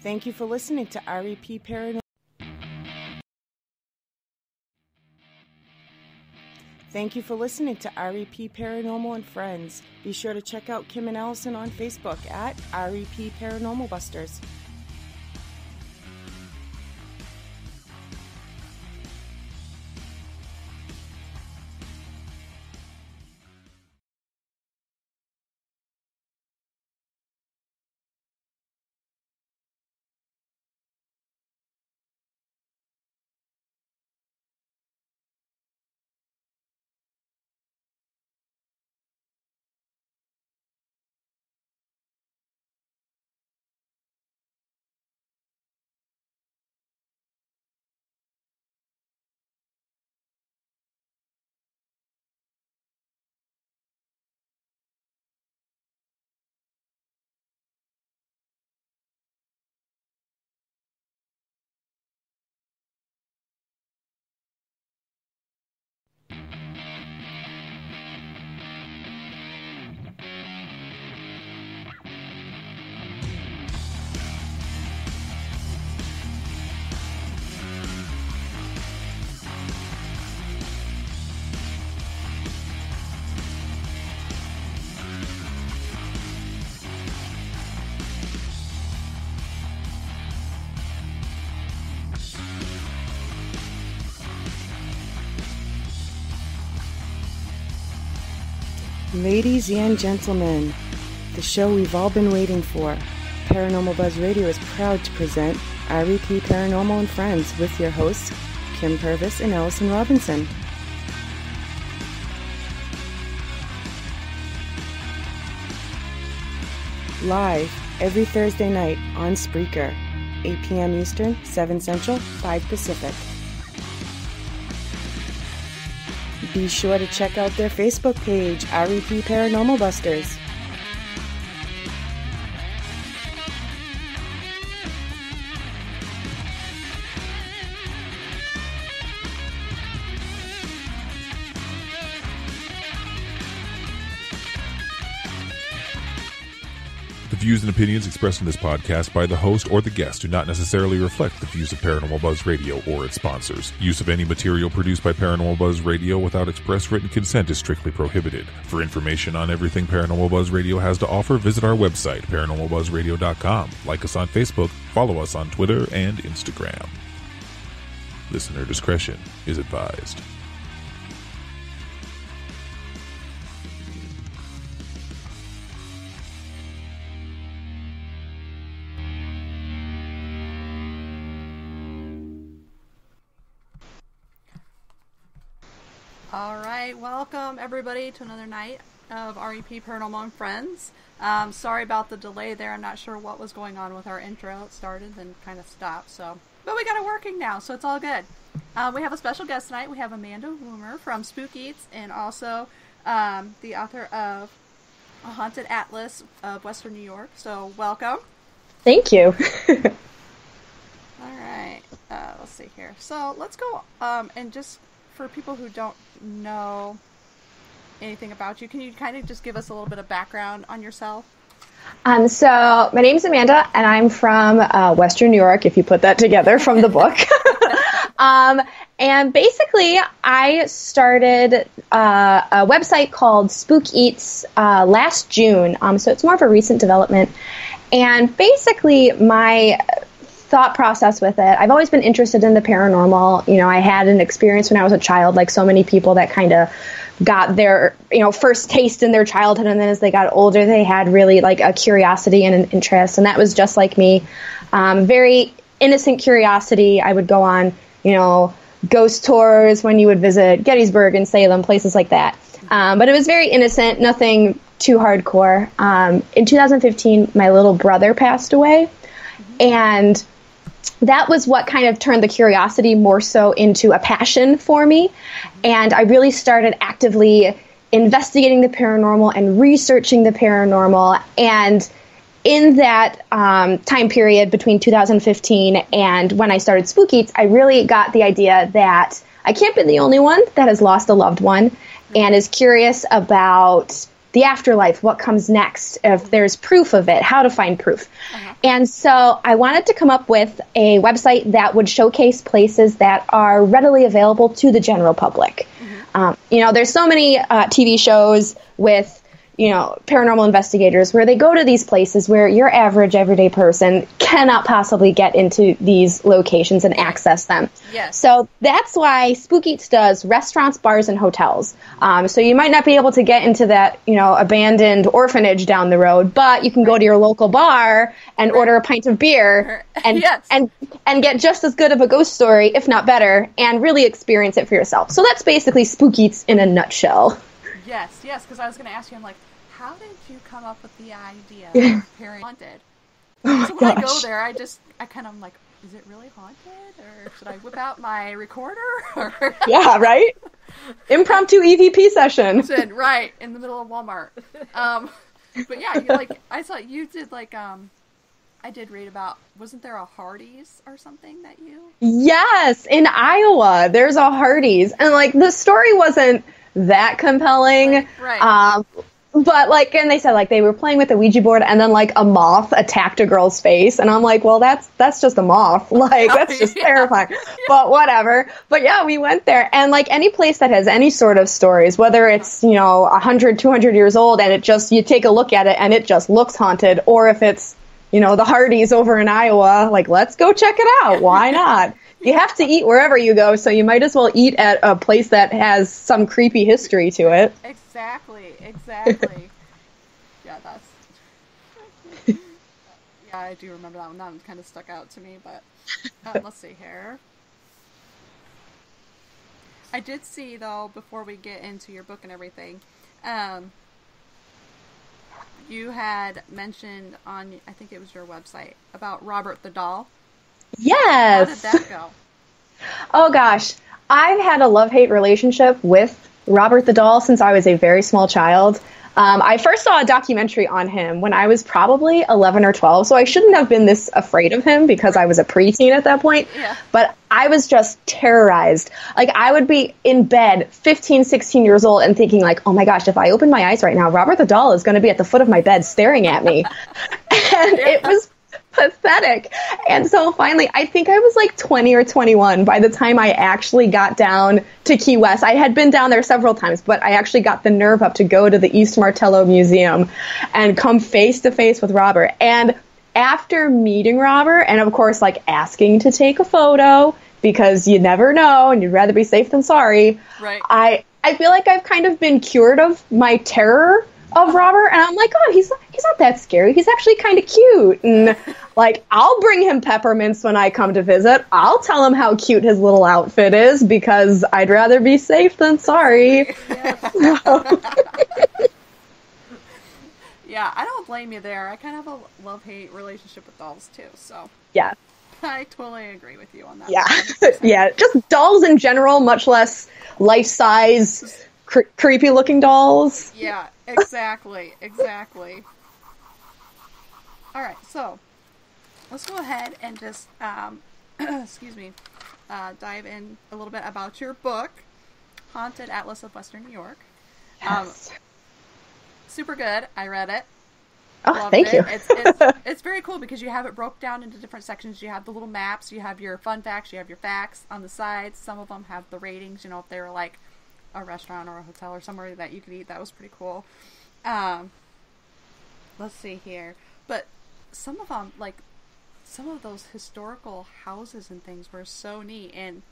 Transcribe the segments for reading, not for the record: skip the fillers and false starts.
Thank you for listening to REP Paranormal. Thank you for listening to REP Paranormal and Friends. Be sure to check out Kim and Allison on Facebook at REP Paranormal Busters. Ladies and gentlemen, the show we've all been waiting for. Paranormal Buzz Radio is proud to present REP Paranormal and Friends with your hosts, Kim Purvis and Allison Robinson. Live every Thursday night on Spreaker, 8 p.m. Eastern, 7 Central, 5 Pacific. Be sure to check out their Facebook page, REP Paranormal Busters. The views and opinions expressed in this podcast by the host or the guest do not necessarily reflect the views of Paranormal Buzz Radio or its sponsors. Use of any material produced by Paranormal Buzz Radio without express written consent is strictly prohibited. For information on everything Paranormal Buzz Radio has to offer, visit our website, paranormalbuzzradio.com. Like us on Facebook, follow us on Twitter and Instagram. Listener discretion is advised. Alright, welcome everybody to another night of REP Paranormal and Friends. Sorry about the delay there. I'm not sure what was going on with our intro. It started and kind of stopped, but we got it working now, so it's all good. We have a special guest tonight. We have Amanda Woomer from Spooke and also the author of A Haunted Atlas of Western New York. So welcome. Thank you. Alright, let's see here. So let's go and just for people who don't know anything about you, can you kind of just give us a little bit of background on yourself? So my name's Amanda, and I'm from Western New York, if you put that together from the book. And basically, I started a website called Spook Eats last June, so it's more of a recent development. And basically, my thought process with it, I've always been interested in the paranormal. You know, I had an experience when I was a child, like so many people that kind of got their, first taste in their childhood, and then as they got older, they had really like a curiosity and an interest, and that was just like me. Very innocent curiosity. I would go on, ghost tours when you would visit Gettysburg and Salem, places like that. But it was very innocent, nothing too hardcore. In 2015, my little brother passed away, and that was what kind of turned the curiosity more so into a passion for me. And I really started actively investigating the paranormal and researching the paranormal. And in that time period between 2015 and when I started Spook Eats, I really got the idea that I can't be the only one that has lost a loved one and is curious about the afterlife, what comes next, if there's proof of it, how to find proof. And so I wanted to come up with a website that would showcase places that are readily available to the general public. There's so many TV shows with paranormal investigators where they go to these places where your average everyday person cannot possibly get into these locations and access them. Yes. So that's why Spook Eats does restaurants, bars, and hotels. So you might not be able to get into that, abandoned orphanage down the road, but you can go to your local bar and order a pint of beer and and get just as good of a ghost story, if not better, and really experience it for yourself. So that's basically Spook Eats in a nutshell. Yes, because I was going to ask you, I'm like, how did you come up with the idea of Perry Haunted? So when I go there, I kind of am like, is it really haunted? Or should I whip out my recorder? Yeah, right? Impromptu EVP session. Right, in the middle of Walmart. But yeah, I saw you did I did read about, wasn't there a Hardee's or something that you... Yes, in Iowa, there's a Hardee's. And the story wasn't that compelling. Right. But and they said they were playing with the Ouija board and then a moth attacked a girl's face, and I'm like, well, that's just a moth. That's just terrifying. But whatever. But yeah, we went there, and any place that has any sort of stories, whether it's 100, 200 years old, and you take a look at it and it just looks haunted, or if it's the Hardee's over in Iowa, let's go check it out. Why not? You have to eat wherever you go, so you might as well eat at a place that has some creepy history to it. Exactly. Yeah, I do remember that one. That one kind of stuck out to me, but let's see here. I did see, though, before we get into your book and everything, you had mentioned on, I think it was your website, about Robert the Doll. Yes. How did that go? Oh, gosh. I've had a love-hate relationship with Robert the Doll since I was a very small child. I first saw a documentary on him when I was probably 11 or 12, so I shouldn't have been this afraid of him because I was a preteen at that point. Yeah. But I was just terrorized. I would be in bed, 15, 16 years old, and thinking oh my gosh, if I open my eyes right now, Robert the Doll is going to be at the foot of my bed staring at me. And it was pathetic. And so finally, I think I was 20 or 21 by the time I actually got down to Key West. I had been down there several times, but I actually got the nerve up to go to the East Martello Museum and come face to face with Robert. And after meeting Robert, and of course asking to take a photo because you never know and you'd rather be safe than sorry, right. I feel like I've kind of been cured of my terror of Robert, and I'm oh, he's not that scary. He's actually kind of cute, and I'll bring him peppermints when I come to visit. I'll tell him how cute his little outfit is because I'd rather be safe than sorry. Yeah, I don't blame you there. I kind of have a love-hate relationship with dolls too, so yeah, I totally agree with you on that. Yeah, yeah, just dolls in general, much less life-size, creepy-looking dolls. Yeah. Exactly. All right, so let's go ahead and just, excuse me, dive in a little bit about your book, Haunted Atlas of Western New York. Yes. Super good. I read it. Oh, thank you. It's very cool because you have it broke down into different sections. You have the little maps. You have your fun facts. You have your facts on the sides. Some of them have the ratings. If they were a restaurant or a hotel or somewhere that you could eat. That was pretty cool. Let's see here. But some of them, some of those historical houses and things were so neat. And,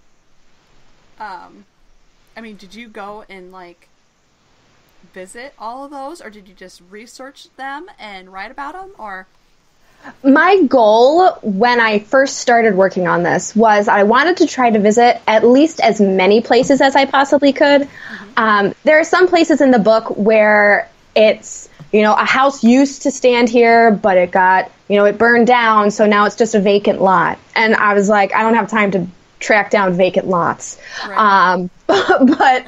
did you go and, visit all of those? Or did you just research them and write about them? Or... My goal when I first started working on this was I wanted to try to visit at least as many places as I possibly could. Mm-hmm. There are some places in the book where it's, a house used to stand here, but it got, it burned down, so now it's just a vacant lot. And I was I don't have time to track down vacant lots. Right. But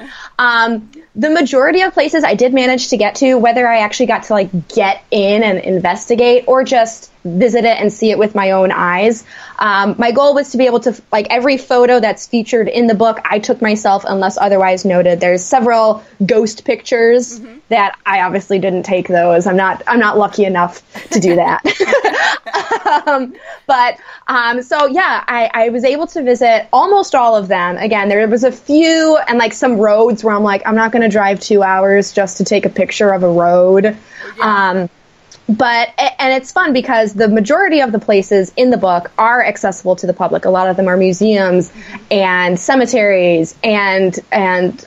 the majority of places I did manage to get to, whether I actually got to like get in and investigate or just visit it and see it with my own eyes. My goal was to be able to, like, every photo that's featured in the book, I took myself unless otherwise noted. There's several ghost pictures that I obviously didn't take those. I'm not lucky enough to do that. So yeah, I was able to visit almost all of them. Again, there was a few and like some roads where I'm like, I'm not going to drive 2 hours just to take a picture of a road. Yeah. And it's fun because the majority of the places in the book are accessible to the public. A lot of them are museums and cemeteries and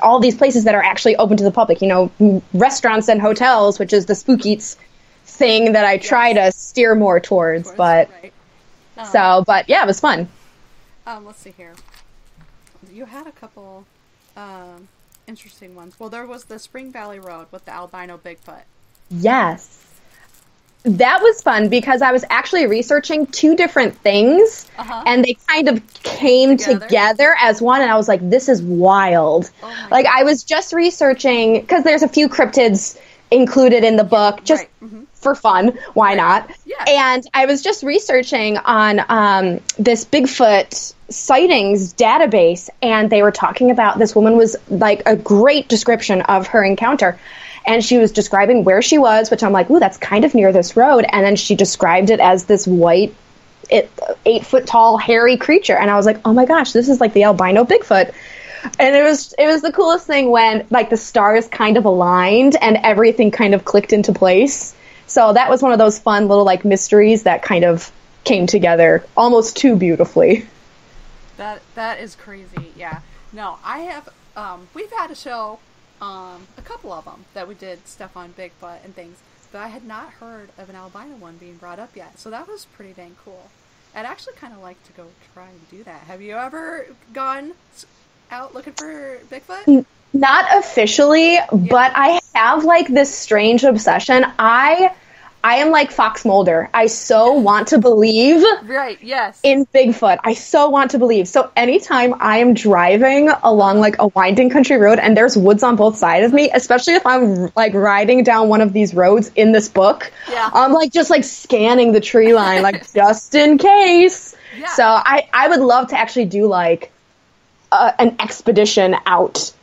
all these places that are actually open to the public. You know, restaurants and hotels, which is the Spook Eats thing that I try to steer more towards. But yeah, it was fun. Let's see here. You had a couple interesting ones. Well, there was the Spring Valley Road with the albino Bigfoot. Yes. That was fun because I was actually researching two different things and they kind of came together as one, and I was like, this is wild. Like, I was just researching, because there's a few cryptids included in the book, just for fun. Why not? Yeah. And I was just researching on this Bigfoot sightings database, and they were talking about, this woman was like a great description of her encounter. And she was describing where she was, which I'm like, ooh, that's kind of near this road. And then she described it as this white, 8-foot-tall, hairy creature. And I was like, oh my gosh, this is like the albino Bigfoot. And it was the coolest thing when like the stars kind of aligned and everything kind of clicked into place. So that was one of those fun little like mysteries that kind of came together almost too beautifully. That is crazy. Yeah. No, I have. We've had a show. A couple of them that we did stuff on Bigfoot and things, but I had not heard of an albino one being brought up yet, so that was pretty dang cool. I'd actually kind of like to go try and do that. Have you ever gone out looking for Bigfoot? Not officially, but I have like this strange obsession. I am like Fox Mulder. I so want to believe in Bigfoot. I so want to believe. So anytime I am driving along like a winding country road and there's woods on both sides of me, especially if I'm like riding down one of these roads in this book, I'm like just like scanning the tree line, like just in case. Yeah. So I would love to actually do like an expedition out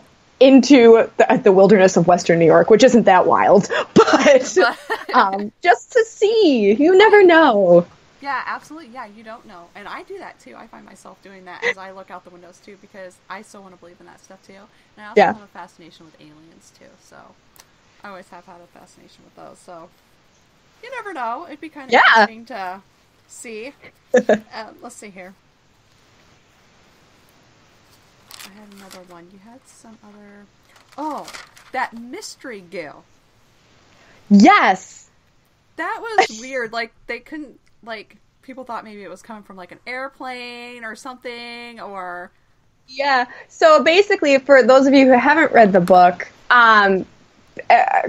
into the wilderness of Western New York, which isn't that wild, but just to see. You never know. Yeah, absolutely. Yeah, you don't know. And I do that too. I find myself doing that as I look out the windows too, because I still want to believe in that stuff too. And I also have a fascination with aliens too, so I always have had a fascination with those. So you never know. It'd be kind of interesting to see. Let's see here. I had another one. You had some other... Oh, that mystery gill. Yes! That was weird. Like, they couldn't... Like, people thought maybe it was coming from, like, an airplane or something, or... Yeah. So, basically, for those of you who haven't read the book,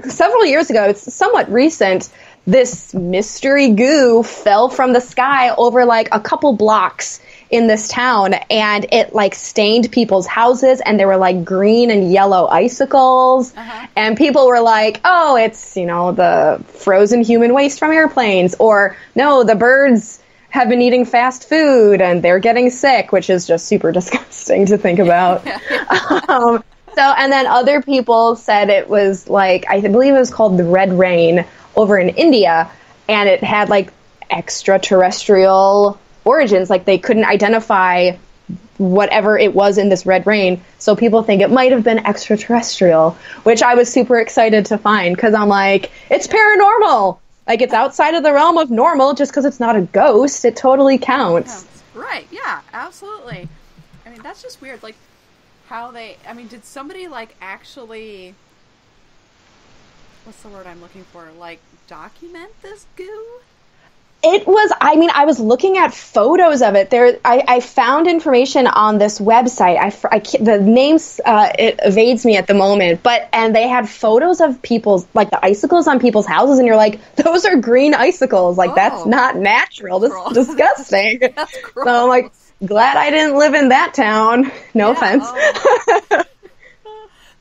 several years ago, it's somewhat recent, this mystery goo fell from the sky over, like, a couple blocks in this town, and it like stained people's houses, and there were like green and yellow icicles, and people were like, oh, it's, you know, the frozen human waste from airplanes, or no, the birds have been eating fast food and they're getting sick, which is just super disgusting to think about. And then other people said it was like, I believe it was called the Red Rain over in India, and it had like extraterrestrial origins, like they couldn't identify whatever it was in this red rain, so people think it might have been extraterrestrial, which I was super excited to find, because I'm like, it's paranormal, like it's outside of the realm of normal. Just because it's not a ghost, it totally counts. Right, yeah, absolutely. I mean, that's just weird, like how they, I mean, did somebody like actually, what's the word I'm looking for, like document this goo? It was, I mean, I was looking at photos of it. I found information on this website. The names, it evades me at the moment, and they had photos of people's, like the icicles on people's houses, and you're like, those are green icicles. Like, that's not natural. This is disgusting. That's gross. So I'm like, glad I didn't live in that town. No offense. Oh.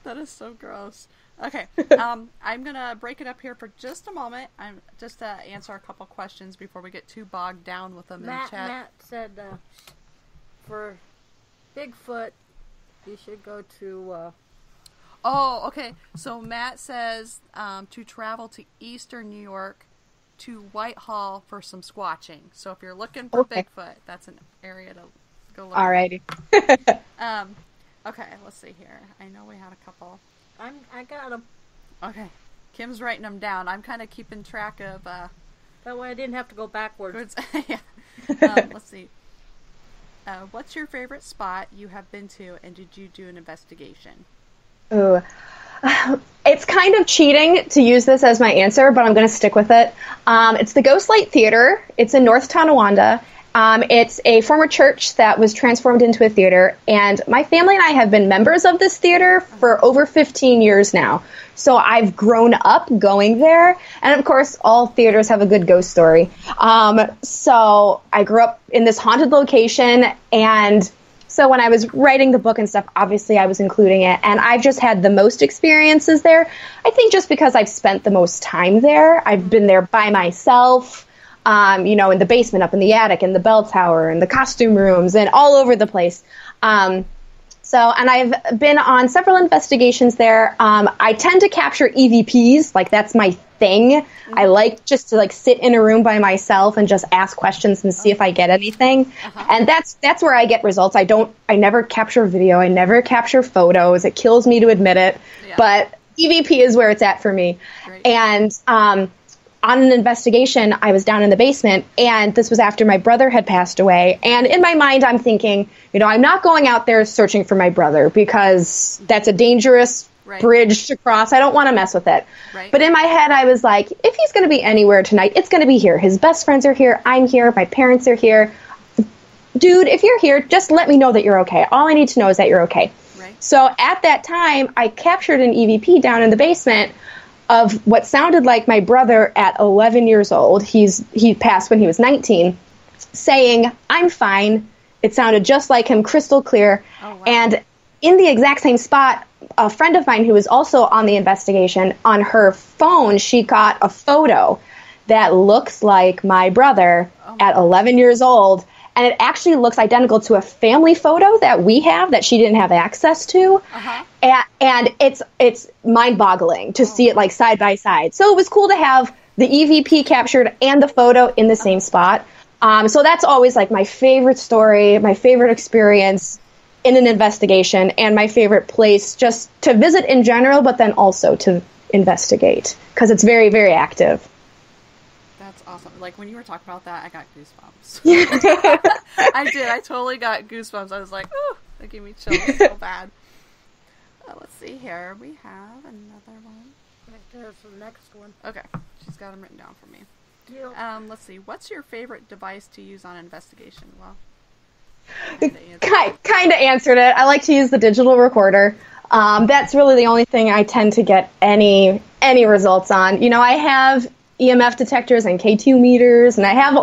That is so gross. Okay, I'm gonna break it up here for just a moment. I'm just to answer a couple questions before we get too bogged down with them in chat. Matt said for Bigfoot, you should go to. Oh, okay. So Matt says to travel to Eastern New York to Whitehall for some squatching. So if you're looking for Bigfoot, that's an area to go look. Alrighty. Okay, let's see here. I know we had a couple. I got them. Okay. Kim's writing them down. I'm kind of keeping track of... that way I didn't have to go backwards. Yeah. Let's see. What's your favorite spot you have been to, and did you do an investigation? Ooh. It's kind of cheating to use this as my answer, but I'm going to stick with it. It's the Ghostlight Theater. It's in North Tonawanda. It's a former church that was transformed into a theater, and my family and I have been members of this theater for over 15 years now. So I've grown up going there, and of course, all theaters have a good ghost story. So I grew up in this haunted location, and so when I was writing the book and stuff, obviously I was including it, and I've just had the most experiences there. I think just because I've spent the most time there. I've been there by myself. In the basement, up in the attic, in the bell tower, in the costume rooms, and all over the place. And I've been on several investigations there. I tend to capture EVPs, like that's my thing. Mm-hmm. I like just to sit in a room by myself and just ask questions and see if I get anything. Uh-huh. And that's where I get results. I never capture video. I never capture photos. It kills me to admit it, but EVP is where it's at for me. Great. And, on an investigation, I was down in the basement, and this was after my brother had passed away. And in my mind, I'm thinking, I'm not going out there searching for my brother because that's a dangerous bridge to cross. I don't want to mess with it. Right. But in my head, I was like, if he's going to be anywhere tonight, it's going to be here. His best friends are here. I'm here. My parents are here. Dude, if you're here, just let me know that you're okay. All I need to know is that you're okay. Right. So at that time, I captured an EVP down in the basement of what sounded like my brother at 11 years old. He passed when he was 19, saying, "I'm fine." It sounded just like him, crystal clear. Oh, wow. And in the exact same spot, a friend of mine who was also on the investigation, on her phone, she got a photo that looks like my brother at 11 years old. And it actually looks identical to a family photo that we have that she didn't have access to. Uh-huh. And it's mind-boggling to see it side by side. So it was cool to have the EVP captured and the photo in the same spot. So that's always my favorite story, my favorite experience in an investigation, and my favorite place just to visit in general, but then also to investigate because it's very, very active. That's awesome. When you were talking about that, I got goosebumps. I did. I totally got goosebumps. I was like, oh, that gave me chills so bad. Let's see here. We have another one. There's the next one. Okay. She's got them written down for me. Yep. Let's see. What's your favorite device to use on investigation? Well, kind of answered it. I like to use the digital recorder. That's really the only thing I tend to get any results on. I have EMF detectors and K2 meters, and I have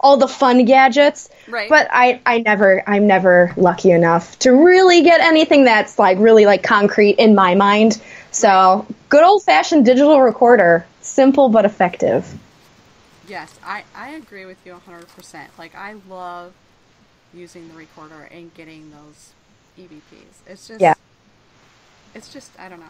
all the fun gadgets. Right. But I'm never lucky enough to really get anything that's really concrete in my mind. So good old fashioned digital recorder, simple but effective. Yes, I agree with you 100%. I love using the recorder and getting those EVPs. It's just I don't know.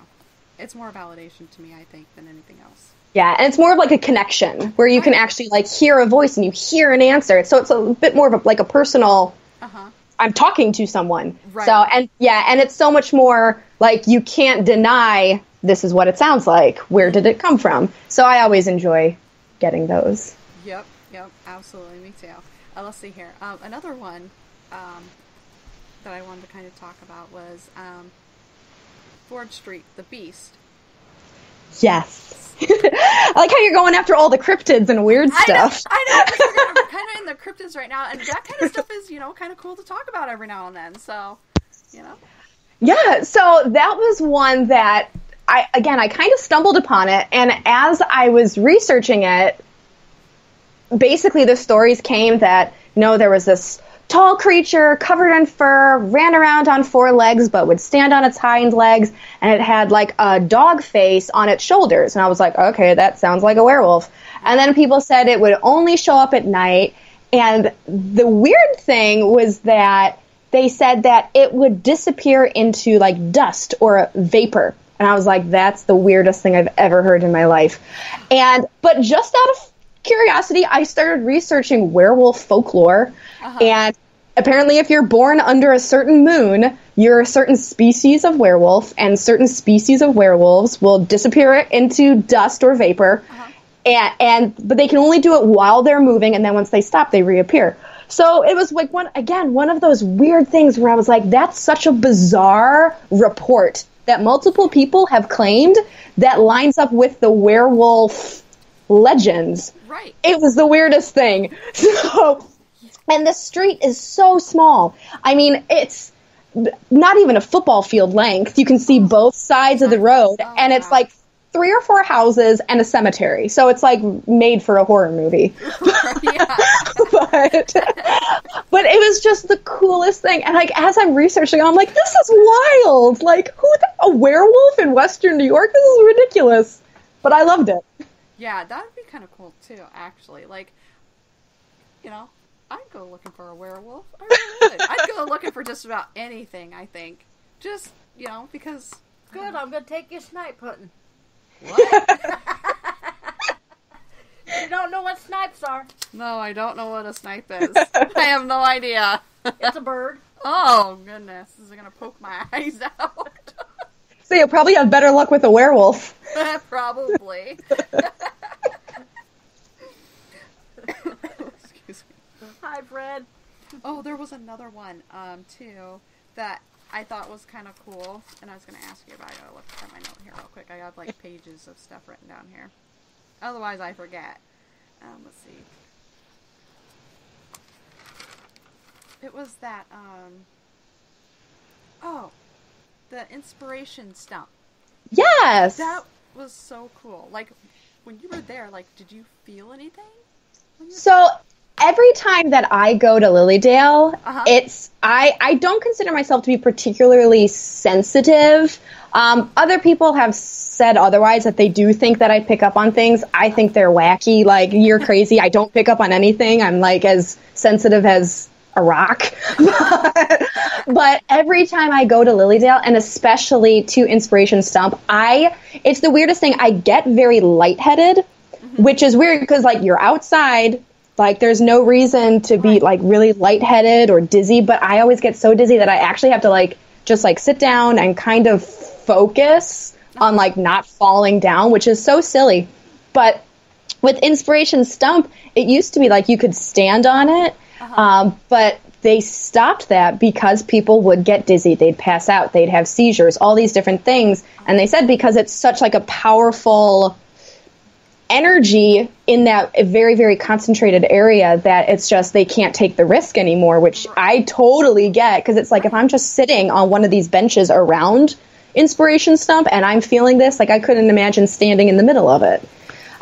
It's more validation to me, I think, than anything else. Yeah, and it's more of a connection where you can actually hear a voice and you hear an answer. So it's a bit more of a personal. I'm talking to someone. Right. So and it's so much more you can't deny this is what it sounds like. Where did it come from? So I always enjoy getting those. Yep, absolutely, me too. Let's see here. Another one that I wanted to kind of talk about was Ford Street, the Beast. Yes. I like how you're going after all the cryptids and weird stuff. I know. We're kind of in the cryptids right now, and that kind of stuff is, kind of cool to talk about every now and then. So, Yeah, so that was one that I kind of stumbled upon it, and as I was researching it, basically the stories came that, there was this tall creature covered in fur, ran around on 4 legs, but would stand on its hind legs, and it had like a dog face on its shoulders. And I was like, okay, that sounds like a werewolf. And then people said it would only show up at night. And the weird thing was that they said that it would disappear into like dust or vapor. And I was like, that's the weirdest thing I've ever heard in my life. But just out of curiosity, I started researching werewolf folklore. And apparently if you're born under a certain moon, you're a certain species of werewolf, and certain species of werewolves will disappear into dust or vapor. But they can only do it while they're moving, and then once they stop, they reappear. So it was like one of those weird things where I was like, that's such a bizarre report that multiple people have claimed that lines up with the werewolf legends. Right. It was the weirdest thing. So, and the street is so small. I mean, it's not even a football field length. You can see both sides of the road, and it's like 3 or 4 houses and a cemetery. So it's like made for a horror movie. But it was just the coolest thing. And like as I'm researching, I'm like, this is wild. Like a werewolf in Western New York? This is ridiculous. But I loved it. Yeah, that would be kind of cool too, actually. Like, you know, I'd go looking for a werewolf. I really would. I'd go looking for just about anything, I think. Just, you know, because... Good, I'm going to take you snipe hunting. What? You don't know what snipes are. No, I don't know what a snipe is. I have no idea. It's a bird. Oh, goodness. This is going to poke my eyes out. So you'll probably have better luck with a werewolf. Probably. Excuse me. Hi, Fred. Oh, there was another one, too, that I thought was kind of cool, and I was going to ask you about it. I gotta look at my note here real quick. I have, like, pages of stuff written down here. Otherwise, I forget. Let's see. It was that, the inspiration stump. Yes! That was so cool. Like, when you were there, like, did you feel anything? So... Every time that I go to Lilydale, I don't consider myself to be particularly sensitive. Other people have said otherwise, that they do think that I pick up on things. I think they're wacky. Like, you're crazy. I don't pick up on anything. I'm like as sensitive as a rock. But every time I go to Lilydale, and especially to Inspiration Stump, it's the weirdest thing. I get very lightheaded, which is weird because, like, you're outside. Like, there's no reason to be, like, really lightheaded or dizzy, but I always get so dizzy that I actually have to, like, just, like, sit down and kind of focus on, like, not falling down, which is so silly. But with Inspiration Stump, it used to be, like, you could stand on it, but they stopped that because people would get dizzy. They'd pass out. They'd have seizures, all these different things. And they said because it's such, like, a powerful energy in that very, very concentrated area that it's just they can't take the risk anymore, which I totally get, because it's like if I'm just sitting on one of these benches around Inspiration Stump and I'm feeling this, like I couldn't imagine standing in the middle of it.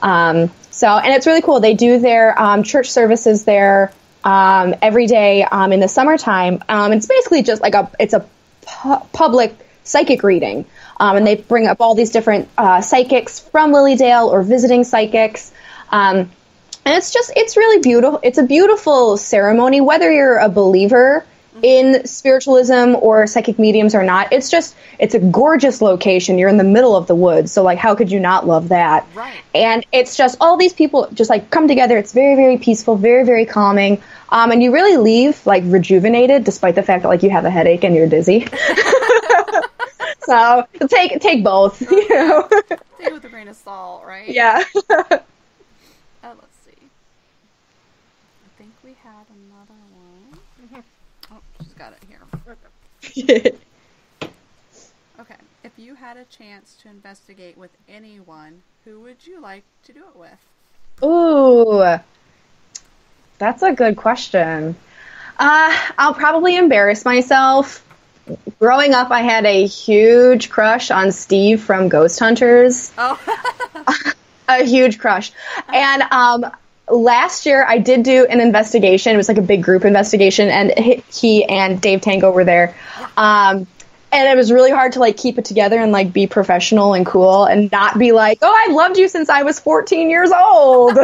And it's really cool. They do their church services there every day in the summertime. It's basically just like it's a public psychic reading. And they bring up all these different psychics from Lilydale or visiting psychics. And it's really beautiful. It's a beautiful ceremony, whether you're a believer in spiritualism or psychic mediums or not. It's a gorgeous location. You're in the middle of the woods. So, like, how could you not love that? Right. And it's just all these people just, like, come together. It's very, very peaceful, very, very calming. And you really leave, like, rejuvenated, despite the fact that, like, you have a headache and you're dizzy. So take both, you know. Take it with a grain of salt, right? Yeah. Let's see. I think we had another one. Oh, she's got it here. Okay. If you had a chance to investigate with anyone, who would you like to do it with? Ooh, that's a good question. I'll probably embarrass myself. Growing up, I had a huge crush on Steve from Ghost Hunters. Oh. A huge crush. And last year I did do an investigation. It was like a big group investigation, and he and Dave Tango were there. And it was really hard to like keep it together and like be professional and cool and not be like, oh, I loved you since I was 14 years old.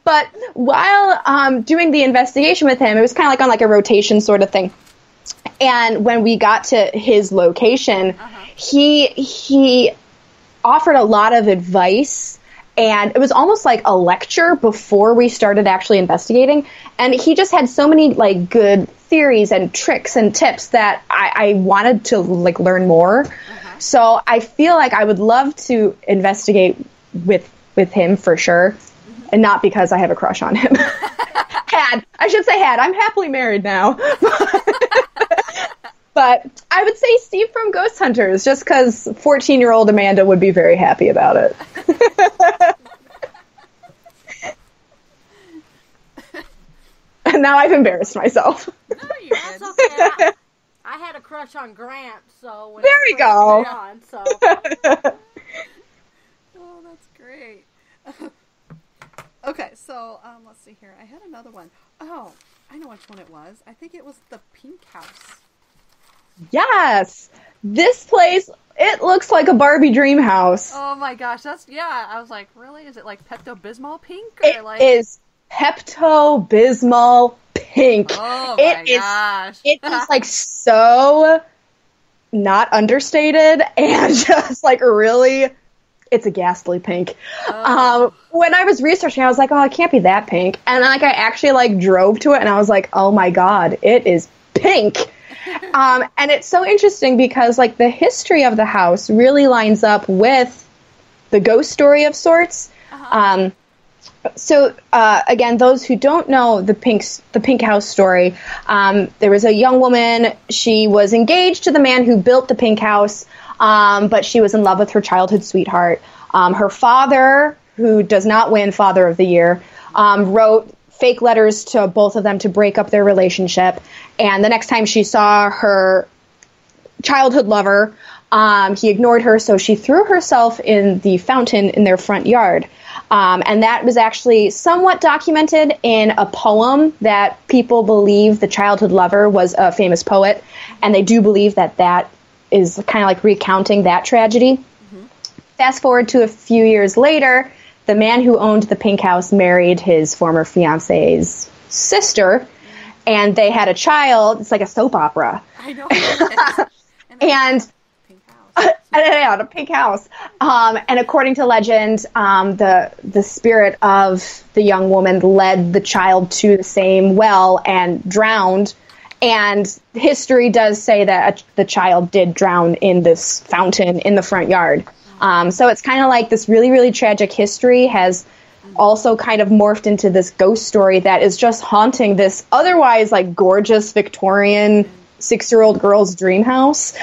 But while doing the investigation with him, it was kind of like on like a rotation sort of thing. And when we got to his location, he offered a lot of advice. And it was almost like a lecture before we started actually investigating. And he just had so many like good theories and tricks and tips that I wanted to like learn more. So I feel like I would love to investigate with him for sure. And not because I have a crush on him. I should say had. I'm happily married now. But I would say Steve from Ghost Hunters, just because 14-year-old Amanda would be very happy about it. And now I've embarrassed myself. No, you That's did. okay. I had a crush on Grant, so when There we go. On, so. Oh, that's great. Okay, so let's see here. I had another one. Oh, I know which one it was. I think it was the Pink House. Yes! This place, it looks like a Barbie dream house. Oh my gosh, I was like, really? Is it like Pepto-Bismol pink? It is Pepto-Bismol pink. Oh my gosh. It is like so not understated and just like really, it's a ghastly pink. When I was researching, I was like, oh, it can't be that pink. And like I actually like drove to it and I was like, oh my God, it is pink. And it's so interesting because like the history of the house really lines up with the ghost story of sorts. So again, those who don't know the Pink House story, there was a young woman. She was engaged to the man who built the Pink House, but she was in love with her childhood sweetheart. Her father, who does not win Father of the Year, wrote fake letters to both of them to break up their relationship. And the next time she saw her childhood lover, he ignored her, so she threw herself in the fountain in their front yard. And that was actually somewhat documented in a poem that people believe the childhood lover was a famous poet, and they do believe that that is kind of like recounting that tragedy. Fast forward to a few years later, the man who owned the Pink House married his former fiance's sister, and they had a child. It's like a soap opera. I know. And Pink House. yeah, the Pink House. And according to legend, the spirit of the young woman led the child to the same well and drowned. And history does say that the child did drown in this fountain in the front yard. So it's kind of like this really, really tragic history has also kind of morphed into this ghost story that is just haunting this otherwise like gorgeous Victorian 6-year-old girl's dream house.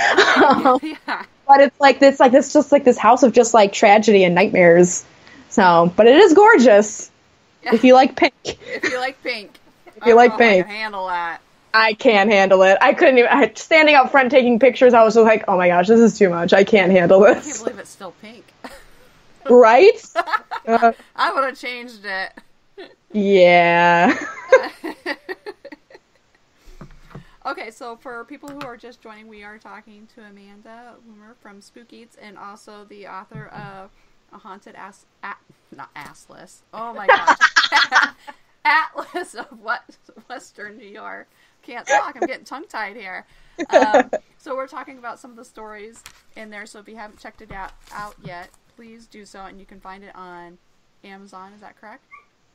But it's like this just like this house of just like tragedy and nightmares. So, but it is gorgeous. If you like pink. If you like pink. If you like pink. I can handle that. I can't handle it. I couldn't even. Standing up front taking pictures, I was just like, oh my gosh, this is too much. I can't handle I can't this. believe it's still pink. Right? I would have changed it. Yeah. Okay, so for people who are just joining, we are talking to Amanda Woomer from Spook Eats and also the author of A Haunted not Assless. Oh my gosh. Atlas of Western New York. Can't talk. I'm getting tongue-tied here. So we're talking about some of the stories in there. So if you haven't checked it out yet, please do so. And you can find it on Amazon. Is that correct?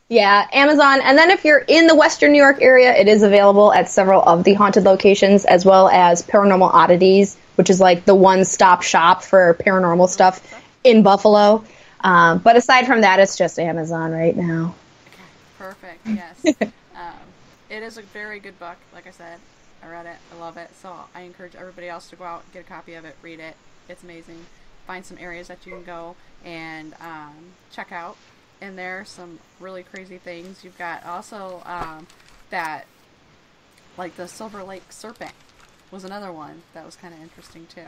Yeah, Amazon. And then if you're in the Western New York area, it is available at several of the haunted locations, as well as Paranormal Oddities, which is like the one-stop shop for paranormal stuff in Buffalo. But aside from that, it's just Amazon right now. Perfect. Yes. It is a very good book. Like I said, I read it. I love it. So I encourage everybody else to go out, get a copy of it, read it. It's amazing. Find some areas that you can go and check out. And there are some really crazy things. You've got also that, like the Silver Lake serpent was another one that was kind of interesting too.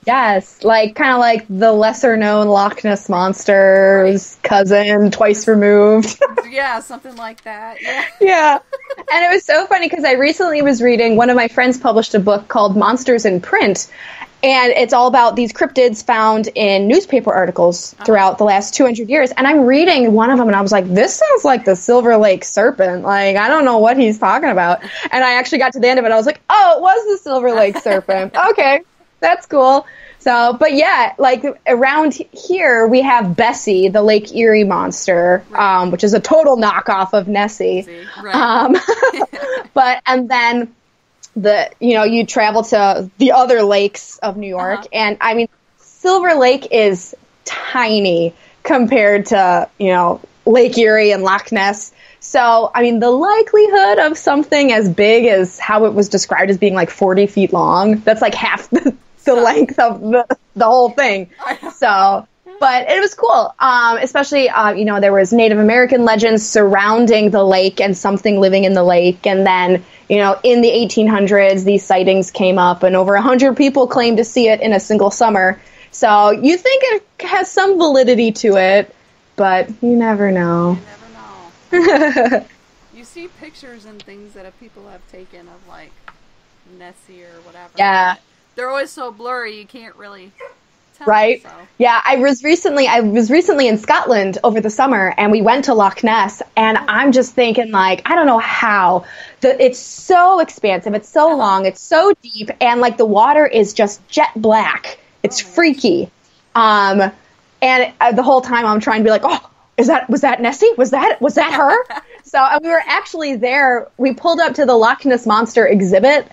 Yes, like kind of like the lesser known Loch Ness monster's cousin, twice removed. Yeah, something like that. Yeah. Yeah. And it was so funny because I recently was reading, one of my friends published a book called Monsters in Print. And it's all about these cryptids found in newspaper articles throughout the last 200 years. And I'm reading one of them and I was like, this sounds like the Silver Lake serpent. Like, I don't know what he's talking about. And I actually got to the end of it. I was like, oh, it was the Silver Lake serpent. Okay, that's cool. So, but yeah, like around here we have Bessie, the Lake Erie monster, which is a total knockoff of Nessie. Right. And then you travel to the other lakes of New York, and I mean, Silver Lake is tiny compared to, Lake Erie and Loch Ness. So, I mean, the likelihood of something as big as how it was described as being like 40 feet long, that's like half the length of the whole thing. So, but it was cool. Especially, there was Native American legends surrounding the lake and something living in the lake. And then, in the 1800s, these sightings came up and over 100 people claimed to see it in a single summer. So you think it has some validity to it, but you never know. You never know. You see pictures and things that people have taken of like Nessie or whatever. Yeah. They're always so blurry, you can't really tell. Right? So. Yeah, I was recently in Scotland over the summer, and we went to Loch Ness, and I'm just thinking, like, I don't know how. It's so expansive, it's so long, it's so deep, and, like, the water is just jet black. It's freaky. And the whole time I'm trying to be like, oh, was that Nessie? Was that her? So we were actually there. We pulled up to the Loch Ness Monster exhibit,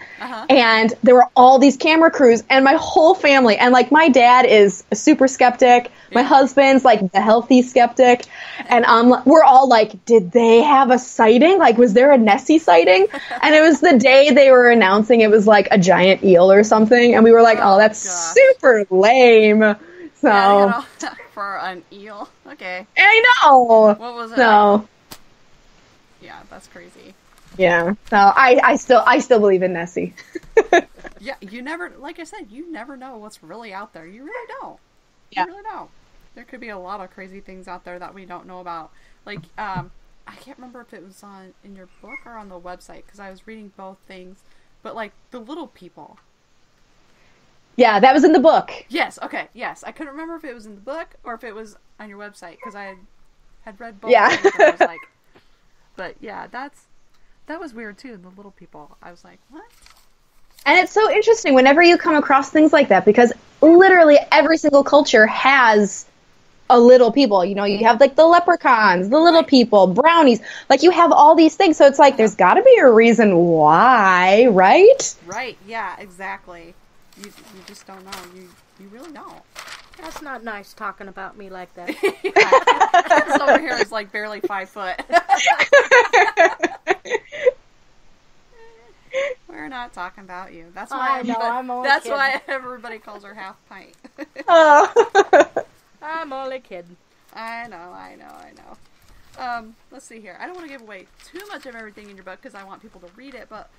and there were all these camera crews, and my whole family. And like my dad is a super skeptic. My husband's like the healthy skeptic, and we're all like, did they have a sighting? Like, was there a Nessie sighting? And it was the day they were announcing it was like a giant eel or something, and we were like, oh, that's super lame. So. Yeah, for an eel. Okay. I know. What was it? So. Yeah, that's crazy. Yeah. So I still believe in Nessie. Yeah, you never, like I said, you never know what's really out there. You really don't. Yeah. You really don't. There could be a lot of crazy things out there that we don't know about. Like, I can't remember if it was in your book or on the website, because I was reading both things. But like the little people. Yeah, that was in the book. Yes, okay, yes. I couldn't remember if it was in the book or if it was on your website, because I had read both things and I was like, but yeah, that was weird too, the little people. I was like, what? And it's so interesting whenever you come across things like that, because literally every single culture has a little people. You have like the leprechauns, the little people, brownies. Like you have all these things. So it's like there's got to be a reason why, right? Right, yeah, exactly. You just don't know. You really don't. That's not nice talking about me like that. This over here is like barely 5 foot. We're not talking about you. That's why that's why everybody calls her half pint. I'm only kidding. I know. Let's see here. I don't want to give away too much of everything in your book because I want people to read it, but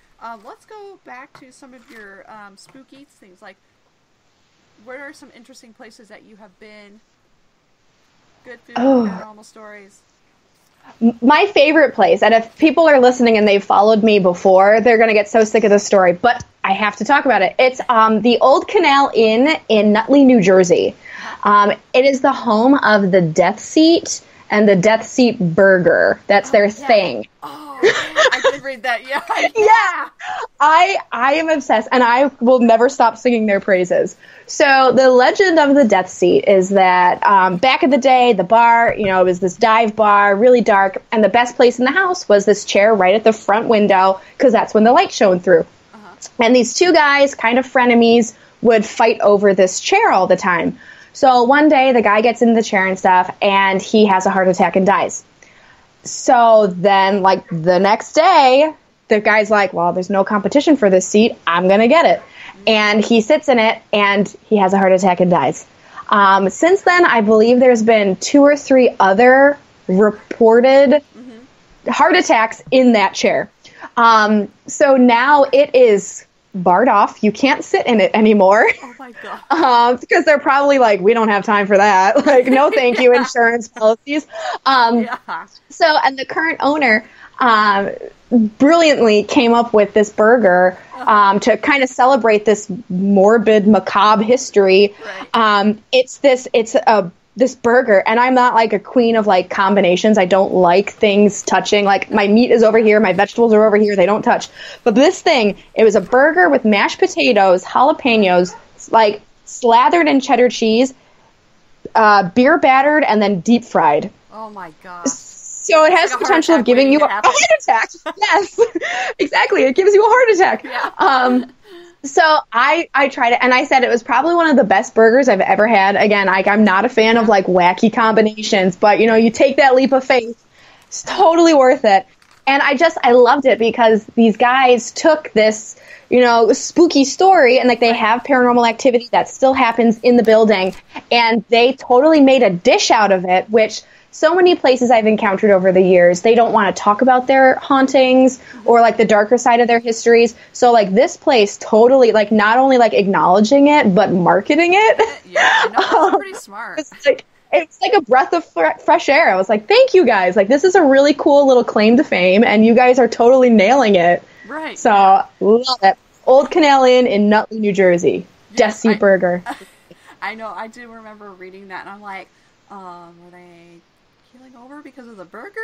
let's go back to some of your Spooke Eats things. Like, where are some interesting places that you have been? Good food, paranormal stories. My favorite place, and if people are listening and they've followed me before, they're going to get so sick of this story, but I have to talk about it. It's the Old Canal Inn in Nutley, New Jersey. It is the home of the Death Seat and the Death Seat Burger. That's their thing. Oh, I did read that. Yeah. Yeah. I am obsessed, and I will never stop singing their praises. So the legend of the Death Seat is that back in the day, the bar, it was this dive bar, really dark, and the best place in the house was this chair right at the front window because that's when the light shone through. And these two guys, kind of frenemies, would fight over this chair all the time. So one day, the guy gets in the chair and stuff, and he has a heart attack and dies. So then, like, the next day, the guy's like, well, there's no competition for this seat. I'm going to get it. And he sits in it, and he has a heart attack and dies. Since then, I believe there's been 2 or 3 other reported heart attacks in that chair. So now it is barred off. You can't sit in it anymore. Oh my God. Because they're probably like, we don't have time for that. Like, no, thank you, insurance policies. Yeah. So, and the current owner brilliantly came up with this burger to kind of celebrate this morbid, macabre history. Right. It's this burger, and I'm not like a queen of like combinations. I don't like things touching. Like, my meat is over here, my vegetables are over here, they don't touch. But this thing, it was a burger with mashed potatoes, jalapenos, like slathered in cheddar cheese, beer battered, and then deep fried. Oh my gosh. So it has the potential of giving you a heart attack. Yes, exactly. It gives you a heart attack. Yeah. So I tried it, and I said it was probably one of the best burgers I've ever had. Again, I'm not a fan of like wacky combinations, but you take that leap of faith. It's totally worth it. And I loved it because these guys took this, spooky story, and like they have paranormal activity that still happens in the building, and they totally made a dish out of it, which so many places I've encountered over the years, they don't want to talk about their hauntings or like the darker side of their histories. So like this place totally like not only like acknowledging it, but marketing it. Yeah, I know, that's pretty smart. It's like a breath of fresh air. I was like, thank you guys. Like, this is a really cool little claim to fame, and you guys are totally nailing it. Right. So, love it. Old Canal Inn in Nutley, New Jersey. Yes, Desi Burger. I know. I do remember reading that, and I'm like, were they keeling over because of the burger?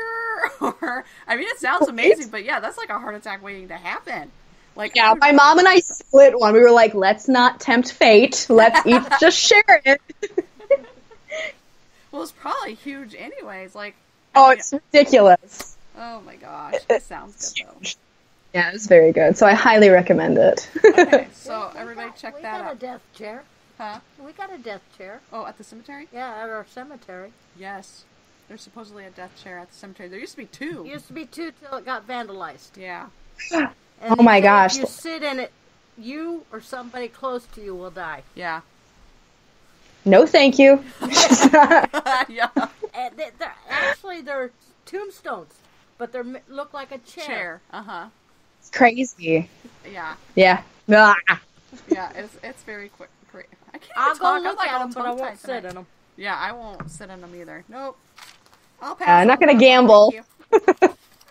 Or, I mean, it sounds amazing, but yeah, that's like a heart attack waiting to happen. Like, yeah, my mom and I split one. We were like, let's not tempt fate. Let's each just share it. Well, it's probably huge anyways. Like, it's ridiculous. Oh my gosh, it sounds good though. Yeah, it's very good. So I highly recommend it. Okay, so everybody check that out. We got a death chair. Huh? We got a death chair. Oh, at the cemetery? Yeah, at our cemetery. Yes. There's supposedly a death chair at the cemetery. There used to be two. Used to be two till it got vandalized. Yeah. And oh my gosh. If you sit in it, you or somebody close to you will die. Yeah. No, thank you. Yeah. And they're tombstones, but they look like a chair. Uh-huh. It's crazy. Yeah. Yeah. Ah. Yeah, it's very quick. I can't I'll talk. go look like at them, but I won't tongue-tied sit tonight. in them. Yeah, I won't sit in them either. Nope. I'll pass. I'm not going to gamble.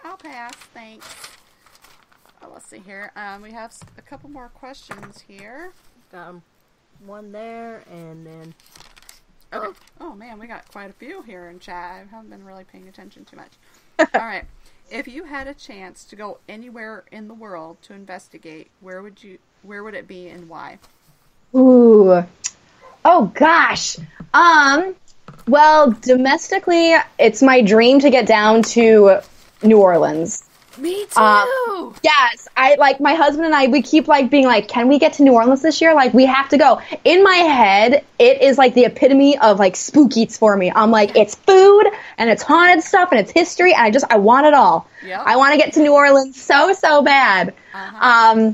I'll pass. Thanks. Oh, let's see here. We have a couple more questions here. One there, and then... Okay. Oh, man, we got quite a few here in chat. I haven't been really paying attention too much. All right. If you had a chance to go anywhere in the world to investigate, where would it be and why? Ooh. Oh, gosh. Well, domestically, it's my dream to get down to New Orleans. Me too. Yes, my husband and I, we keep being like, can we get to New Orleans this year? Like, we have to go. In my head, it is like the epitome of Spook Eats for me. I'm like, it's food and it's haunted stuff and it's history, and I want it all. Yep. I want to get to New Orleans so bad. Uh-huh.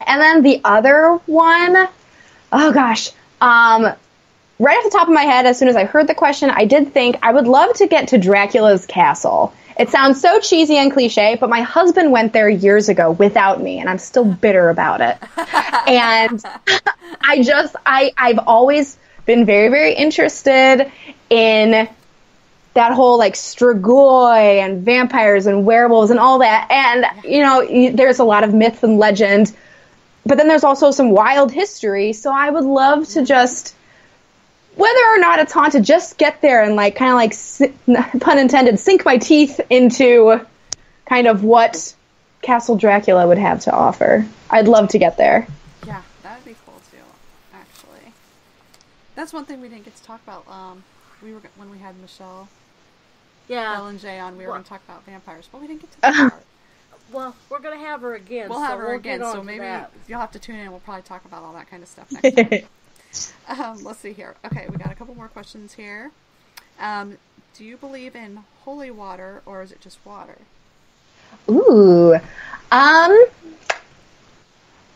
And then the other one, oh gosh, right off the top of my head, as soon as I heard the question, I did think I would love to get to Dracula's castle. It sounds so cheesy and cliche, but my husband went there years ago without me, and I'm still bitter about it. And I've always been very, very interested in that whole Strigoi and vampires and werewolves and all that. And, there's a lot of myth and legend, but then there's also some wild history. So I would love to just, whether or not it's haunted, just get there and pun intended, sink my teeth into kind of what Castle Dracula would have to offer. I'd love to get there. Yeah, that would be cool too, actually. That's one thing we didn't get to talk about. When we had Michelle, Ellen J on, we were going to talk about vampires, but we didn't get to that part. Well, we're going to have her again. We'll have her again, so maybe you'll have to tune in. We'll probably talk about all that kind of stuff next time. Let's see here. Okay, we got a couple more questions here. Do you believe in holy water, or is it just water? Ooh. I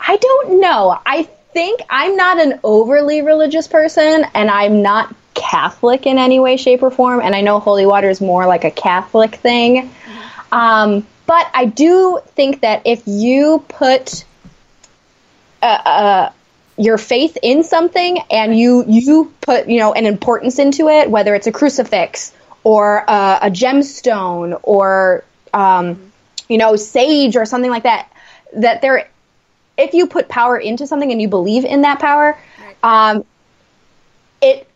don't know. I think I'm not an overly religious person, and I'm not Catholic in any way, shape, or form, and I know holy water is more like a Catholic thing. Mm-hmm. But I do think that if you put your faith in something and you put, an importance into it, whether it's a crucifix or a gemstone or, sage or something like that, if you put power into something and you believe in that power, right.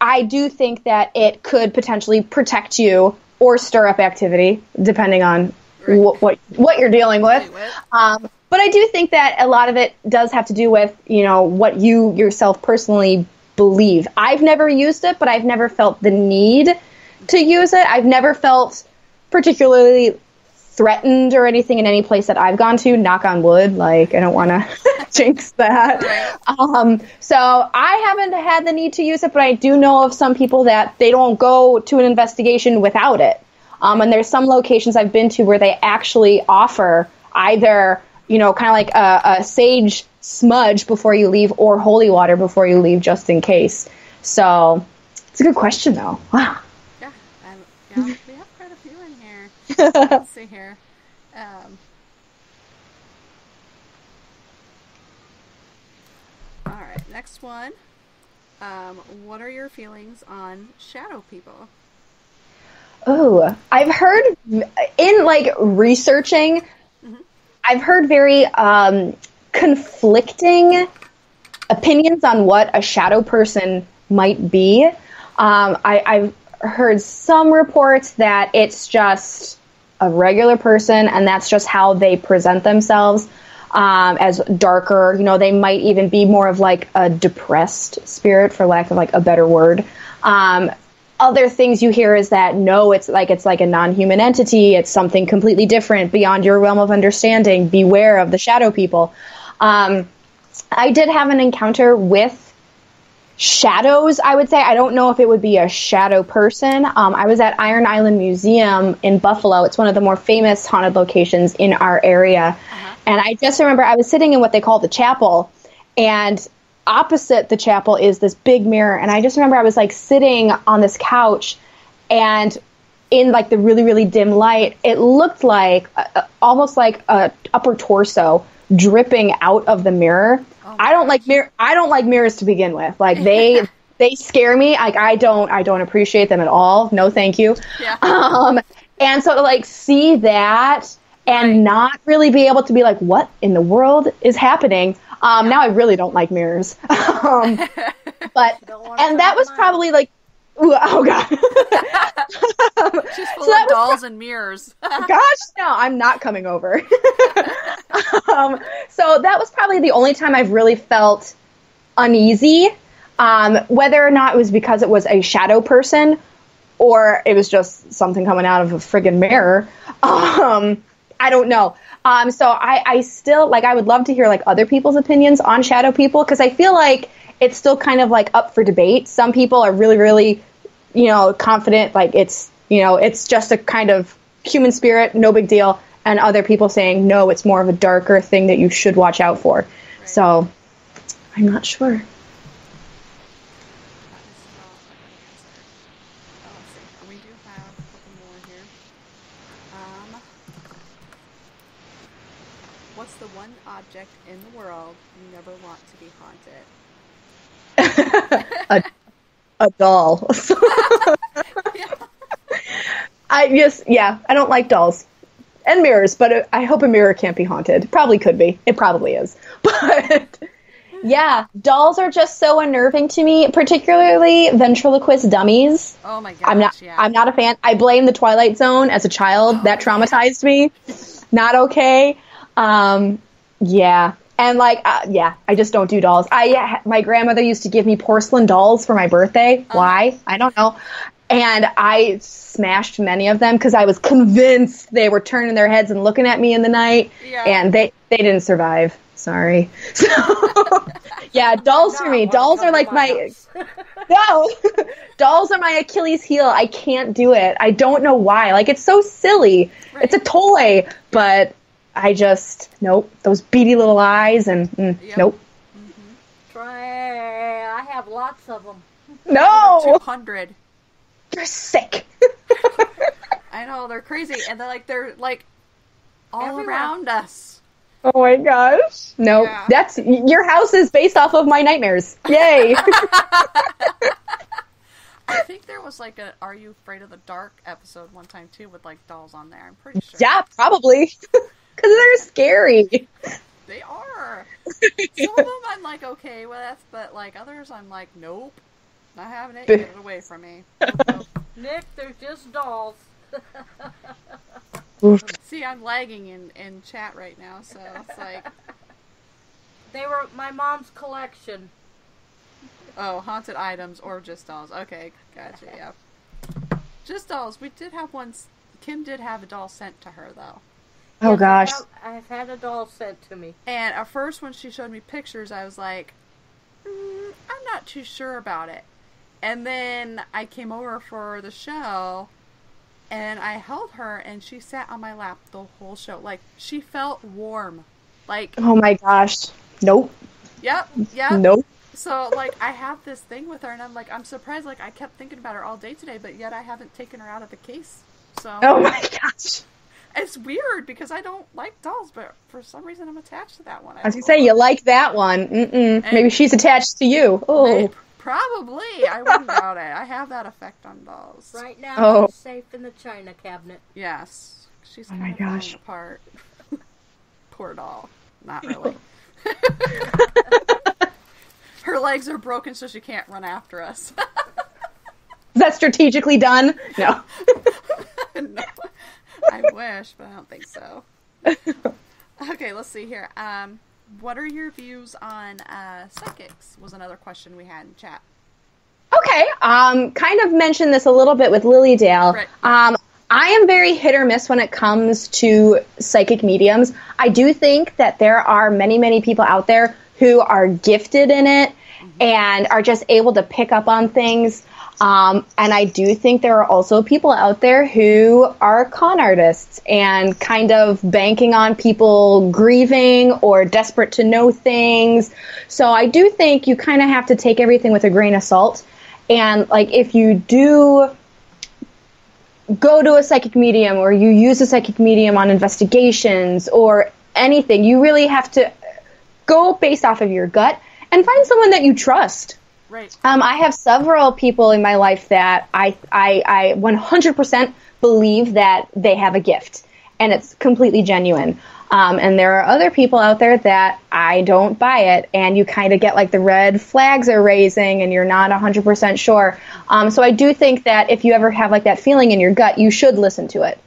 I do think that it could potentially protect you or stir up activity, depending on right. what you're dealing with. But I do think that a lot of it does have to do with, what you yourself personally believe. I've never used it, but I've never felt the need to use it. I've never felt particularly threatened or anything in any place that I've gone to, knock on wood, I don't want to jinx that. Right. So I haven't had the need to use it, but I do know of some people that they don't go to an investigation without it. And there's some locations I've been to where they actually offer either, kind of like a sage smudge before you leave or holy water before you leave, just in case. So it's a good question, though. Wow. Yeah, we have quite a few in here. Let's see here. All right, next one. What are your feelings on shadow people? Oh, I've heard in researching, mm-hmm. I've heard very conflicting opinions on what a shadow person might be. I've heard some reports that it's just a regular person and that's just how they present themselves, as darker. They might even be more of a depressed spirit, for lack of a better word. Other things you hear is that no, it's like a non-human entity. It's something completely different beyond your realm of understanding. Beware of the shadow people. I did have an encounter with shadows, I would say. I don't know if it would be a shadow person. I was at Iron Island Museum in Buffalo. It's one of the more famous haunted locations in our area. Uh-huh. And I just remember I was sitting in what they call the chapel, and opposite the chapel is this big mirror. And I just remember I was sitting on this couch, and in the really, really dim light, it looked almost like a upper torso dripping out of the mirror. Oh, I don't like mirrors to begin with. They scare me. I don't appreciate them at all. No, thank you. Yeah. And so to see that and right. not really be able to be what in the world is happening? Now I really don't like mirrors. But and that was probably oh god. She's full of dolls and mirrors. Gosh, no, I'm not coming over. So that was probably the only time I've really felt uneasy. Whether or not it was because it was a shadow person or it was just something coming out of a friggin' mirror. I don't know. So I still, I would love to hear, other people's opinions on shadow people, because I feel it's still kind of, up for debate. Some people are really, really, confident, it's just a kind of human spirit, no big deal, and other people saying, no, it's more of a darker thing that you should watch out for. Right. So, I'm not sure. What's the one object in the world you never want to be haunted? A doll. Yeah. I don't like dolls and mirrors, but I hope a mirror can't be haunted. Probably could be. It probably is. But yeah, dolls are just so unnerving to me, particularly ventriloquist dummies. Oh my gosh, I'm not a fan. I blame the Twilight Zone as a child. That traumatized me. Not okay. Yeah. And I just don't do dolls. My grandmother used to give me porcelain dolls for my birthday. Why? I don't know. And I smashed many of them because I was convinced they were turning their heads and looking at me in the night. Yeah. And they didn't survive. Sorry. So, yeah, dolls for me. Dolls are dolls are my Achilles heel. I can't do it. I don't know why. It's so silly. Right. It's a toy, but I just, nope. Those beady little eyes and yep. Nope. Mm-hmm. I have lots of them. No! 200. You're sick. I know, they're crazy. And they're all everywhere. around us. Oh my gosh. No, Yeah. that's your house is based off of my nightmares. Yay. I think there was like a Are You Afraid of the Dark episode one time too with like dolls on there. I'm pretty sure. Yeah, probably. Because they're scary. They are. Some of them I'm like okay with, but like others I'm like, nope. Not having it. Get it away from me. Nick, they're just dolls. See, I'm lagging in chat right now, so it's like... They were my mom's collection. Oh, haunted items or just dolls. Okay, gotcha, yeah. Just dolls. We did have one... Kim did have a doll sent to her, though. Oh, gosh. I've had a doll sent to me. And at first, when she showed me pictures, I was like, I'm not too sure about it. And then I came over for the show, and I held her, and she sat on my lap the whole show. Like, she felt warm. Like... Oh, my gosh. Nope. Yep. Nope. So, like, I have this thing with her, and I'm like, I'm surprised, like, I kept thinking about her all day today, but yet I haven't taken her out of the case. So... Oh, my gosh. It's weird, because I don't like dolls, but for some reason I'm attached to that one. I was going to say, you like that one. Maybe she's attached to you. Oh. Probably. I wouldn't doubt it. I have that effect on dolls. Right now, she's safe in the china cabinet. Yes. She's Oh, kind my of falling gosh. apart. Poor doll. Not really. Her legs are broken, so she can't run after us. Is that strategically done? No. No. I wish, but I don't think so. Okay, let's see here. What are your views on psychics? Was another question we had in chat. Okay. Kind of mentioned this a little bit with Lilydale. Right. I am very hit or miss when it comes to psychic mediums. I do think that there are many, many people out there who are gifted in it and are just able to pick up on things. And I do think there are also people out there who are con artists and kind of banking on people grieving or desperate to know things. So I do think you kind of have to take everything with a grain of salt. And like if you do go to a psychic medium or you use a psychic medium on investigations or anything, you really have to go based off of your gut and find someone that you trust. Right. I have several people in my life that I 100% believe that they have a gift, and it's completely genuine. And there are other people out there that I don't buy it, and you kind of get like the red flags are raising, and you're not 100% sure. So I do think that if you ever have like that feeling in your gut, you should listen to it,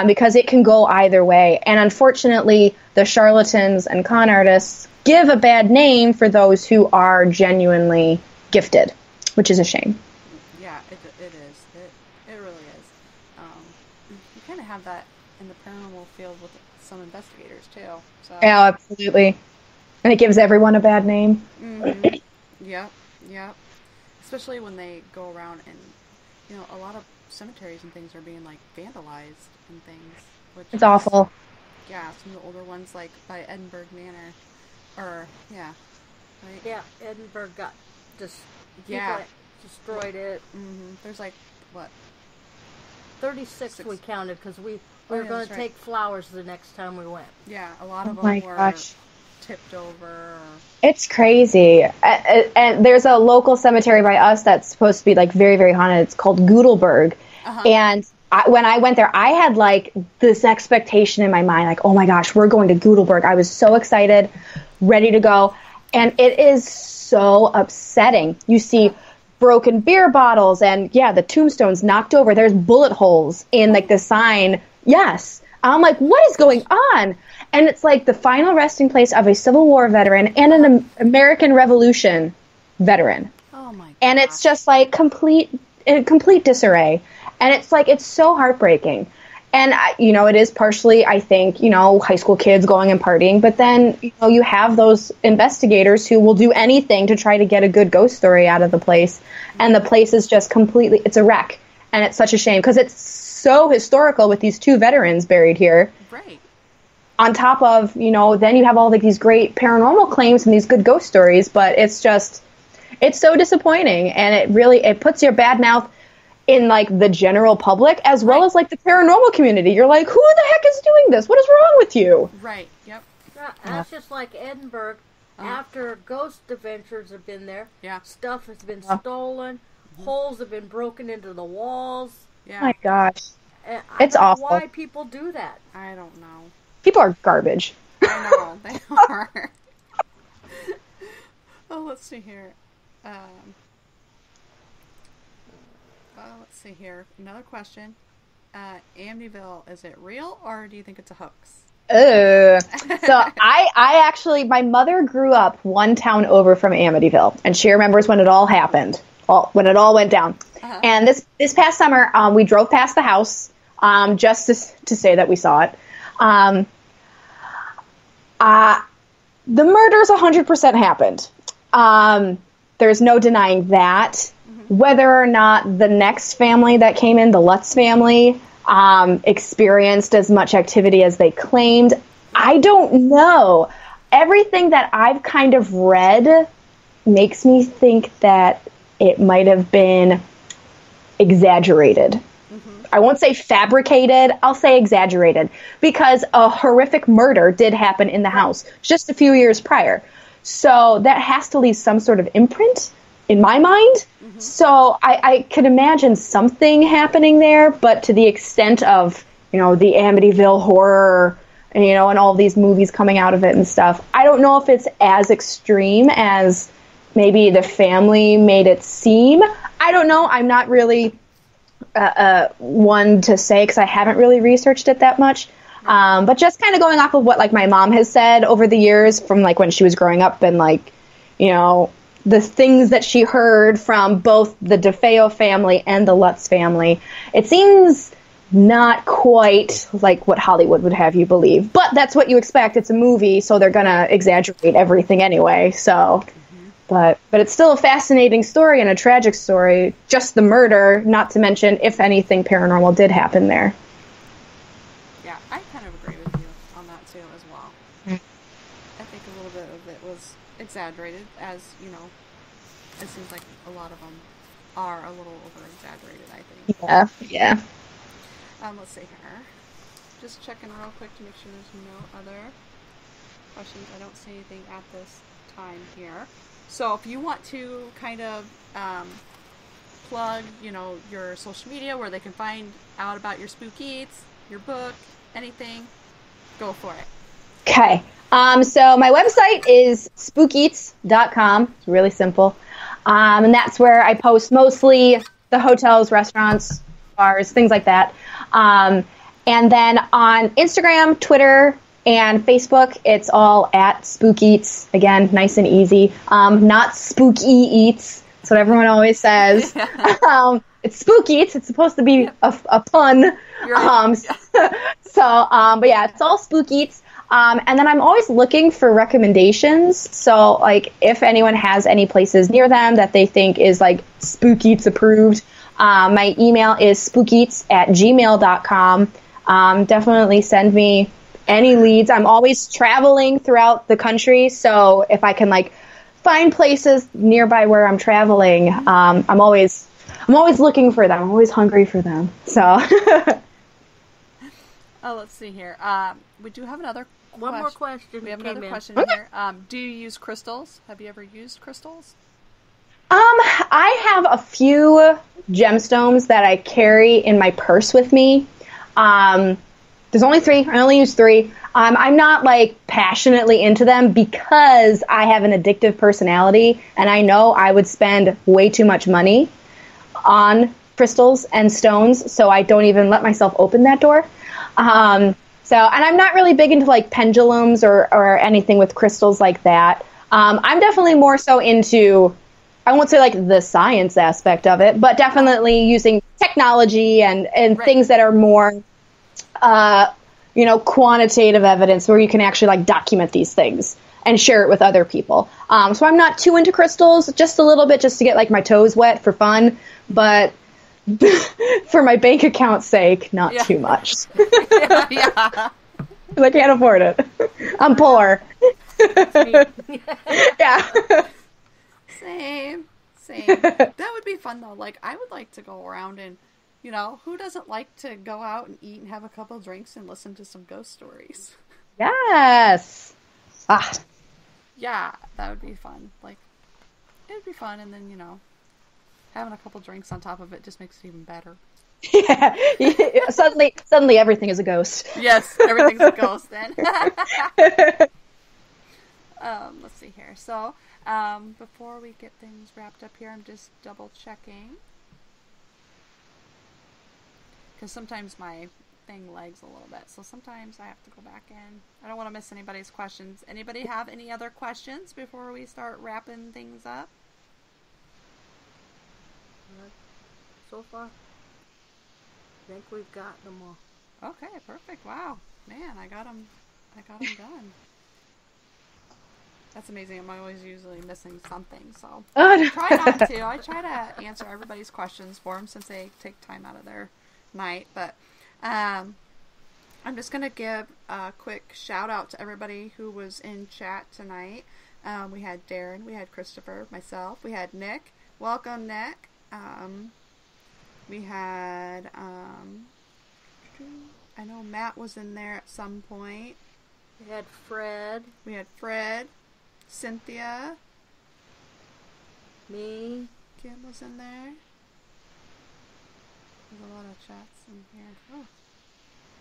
because it can go either way. And unfortunately, the charlatans and con artists give a bad name for those who are genuinely gifted, which is a shame. Yeah, it is. It really is. You kind of have that in the paranormal field with some investigators too. So. Yeah, absolutely. And it gives everyone a bad name. Mm-hmm. Yep. Especially when they go around and, you know, a lot of cemeteries and things are being like vandalized and things. Which It's awful. Yeah, some of the older ones like by Edinburgh Manor, or right? Yeah, Edinburgh got Yeah. destroyed it. Mm-hmm. There's like, what? 36 we counted because we were going to take flowers the next time we went. Yeah, a lot of them my were gosh. tipped over. It's crazy. And there's a local cemetery by us that's supposed to be like very, very haunted. It's called Gudelberg. And when I went there, I had like this expectation in my mind, like, oh my gosh, we're going to Gudelberg. I was so excited, ready to go. And it is so upsetting. You see broken beer bottles and the tombstones knocked over. There's bullet holes in like the sign. Yes. I'm like, what is going on? And it's like the final resting place of a Civil War veteran and an American Revolution veteran. Oh my god. And it's just like complete disarray. And it's like, it's so heartbreaking. And, you know, it is partially, I think, you know, high school kids going and partying. But then, you know, you have those investigators who will do anything to try to get a good ghost story out of the place. And the place is just completely, it's a wreck. And it's such a shame because it's so historical with these two veterans buried here. Right. On top of, you know, then you have all like these great paranormal claims and these good ghost stories. But it's just, it's so disappointing. And it puts your bad mouth in like the general public as well as like the paranormal community. You're like, who the heck is doing this? What is wrong with you? Right. Yep. That's just like Edinburgh. After ghost adventures have been there, stuff has been stolen, holes have been broken into the walls. Yeah. Oh my gosh. It's awful. Why people do that? I don't know. People are garbage. I know, they are. Oh, let's see here. Let's see here. Another question. Amityville, is it real or do you think it's a hoax? So I actually, my mother grew up one town over from Amityville, and she remembers when it all happened, when it all went down. And this past summer, we drove past the house, just to say that we saw it. The murders 100% happened. There's no denying that. Whether or not the next family that came in, the Lutz family, experienced as much activity as they claimed, I don't know. Everything that I've kind of read makes me think that it might have been exaggerated. I won't say fabricated, I'll say exaggerated, because a horrific murder did happen in the house just a few years prior. So that has to leave some sort of imprint in my mind. So I could imagine something happening there, but to the extent of, the Amityville Horror, and all these movies coming out of it and stuff, I don't know if it's as extreme as maybe the family made it seem. I don't know. I'm not really one to say, because I haven't really researched it that much. But just kind of going off of what my mom has said over the years, from when she was growing up, and the things that she heard from both the DeFeo family and the Lutz family, it seems not quite like what Hollywood would have you believe. But that's what you expect. It's a movie, so they're going to exaggerate everything anyway. So, but it's still a fascinating story and a tragic story. Just the murder, not to mention if anything paranormal did happen there. Yeah, I kind of agree with you on that too as well. I think a little bit of it was exaggerated, as it seems like a lot of them are a little over-exaggerated, I think. Yeah. Let's see here. Just checking real quick to make sure there's no other questions. I don't see anything at this time here. So if you want to kind of plug, your social media, where they can find out about your Spook Eats, your book, anything, go for it. Okay. So my website is spookeats.com. It's really simple. And that's where I post mostly the hotels, restaurants, bars, things like that. And then on Instagram, Twitter, and Facebook, it's all at Spook Eats. Again, nice and easy. Not Spooky Eats. That's what everyone always says. It's Spook Eats. It's supposed to be a pun. Right. But yeah, it's all Spook Eats. And then I'm always looking for recommendations. So, if anyone has any places near them that they think is, Spook Eats approved, my email is spookeats@gmail.com. Definitely send me any leads. I'm always traveling throughout the country, so if I can, find places nearby where I'm traveling, I'm always looking for them. I'm always hungry for them. So. Let's see here. We do have another One more question. We have another question here. Do you use crystals? Have you ever used crystals? I have a few gemstones that I carry in my purse with me. There's only 3. I only use 3. I'm not passionately into them because I have an addictive personality, and I know I would spend way too much money on crystals and stones, so I don't even let myself open that door. And I'm not really big into pendulums or anything with crystals like that. I'm definitely more so into, I won't say the science aspect of it, but definitely using technology and right. Things that are more, quantitative evidence where you can actually document these things and share it with other people. So I'm not too into crystals, just a little bit, just to get my toes wet for fun, but for my bank account's sake, not too much. Yeah. I can't afford it. I'm poor. Yeah. Same. That would be fun though. I would like to go around and, who doesn't like to go out and eat and have a couple drinks and listen to some ghost stories? Yes. Ah. Yeah, that would be fun. Like, it would be fun, and then, having a couple drinks on top of it just makes it even better. Yeah. Suddenly everything is a ghost. Yes, everything's a ghost then. Let's see here. So, before we get things wrapped up here, I'm just double checking. Because sometimes my thing lags a little bit, so sometimes I have to go back in. I don't want to miss anybody's questions. Anybody have any other questions before we start wrapping things up? So far, I think we've got them all. Okay, perfect. Wow, man, I got them done. That's amazing. I'm always usually missing something, so I try not to. I try to answer everybody's questions for them since they take time out of their night. But I'm just gonna give a quick shout out to everybody who was in chat tonight. We had Darren, we had Christopher, myself, we had Nick. Welcome, Nick. We had I know Matt was in there at some point. We had Fred. Cynthia. Me. Kim was in there. There's a lot of chats in here. Oh.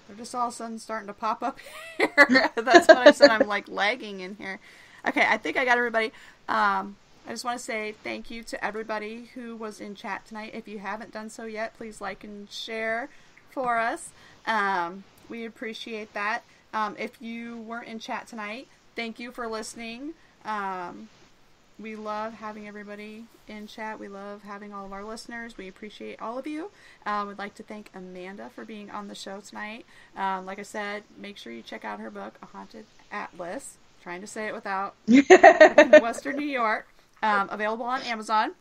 They're just all of a sudden starting to pop up here. That's what I said. I'm like lagging in here. Okay, I think I got everybody. I just want to say thank you to everybody who was in chat tonight. If you haven't done so yet, please like and share for us. We appreciate that. If you weren't in chat tonight, thank you for listening. We love having everybody in chat. We love having all of our listeners. We appreciate all of you. We'd like to thank Amanda for being on the show tonight. Like I said, make sure you check out her book, A Haunted Atlas. Trying to say it without Western New York. Available on Amazon.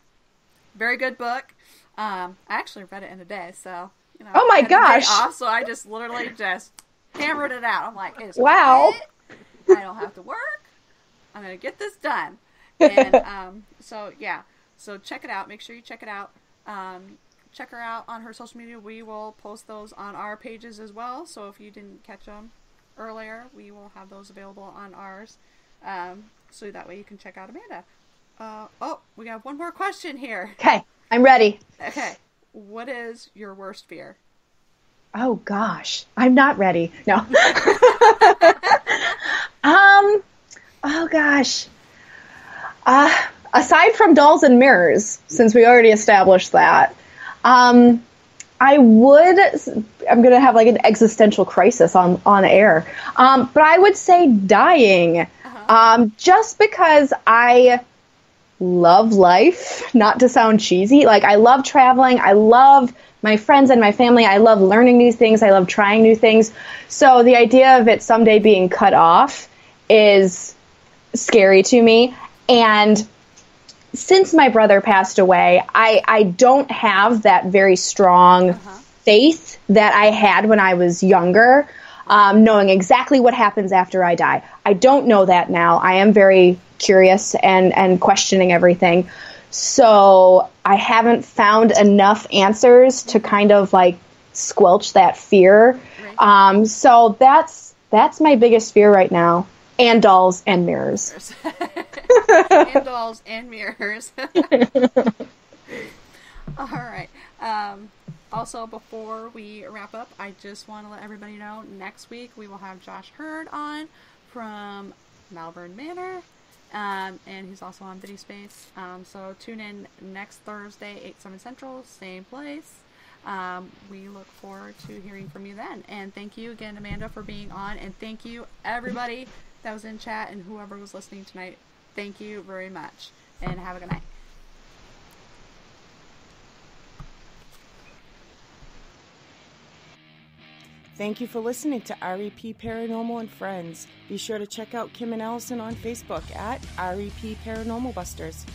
Very good book. I actually read it in a day, so oh my gosh! Off, so I just literally just hammered it out. I'm like, it's wow. Great. I don't have to work. I'm gonna get this done. And so yeah, so check it out. Make sure you check it out. Check her out on her social media. We will post those on our pages as well. So if you didn't catch them earlier, we will have those available on ours. So that way you can check out Amanda. Oh, we have one more question here. Okay, I'm ready. Okay, what is your worst fear? Oh gosh, I'm not ready. No. Oh gosh. Aside from dolls and mirrors, since we already established that, I'm going to have like an existential crisis on air. But I would say dying. Just because I love life, not to sound cheesy. Like, I love traveling. I love my friends and my family. I love learning new things. I love trying new things. So the idea of it someday being cut off is scary to me. And since my brother passed away, I don't have that very strong faith that I had when I was younger, knowing exactly what happens after I die. I don't know that now. I am very curious and questioning everything. So I haven't found enough answers to kind of like squelch that fear. Right. So that's my biggest fear right now. And dolls and mirrors. And dolls and mirrors. All right. Also, before we wrap up, I just want to let everybody know next week we will have Josh Hurd on from Malvern Manor. And he's also on Video Space. So tune in next Thursday, 8/7 Central, same place. We look forward to hearing from you then. And thank you again, Amanda, for being on. And thank you, everybody that was in chat and whoever was listening tonight. Thank you very much. And have a good night. Thank you for listening to REP Paranormal and Friends. Be sure to check out Kim and Allison on Facebook at REP Paranormal Busters.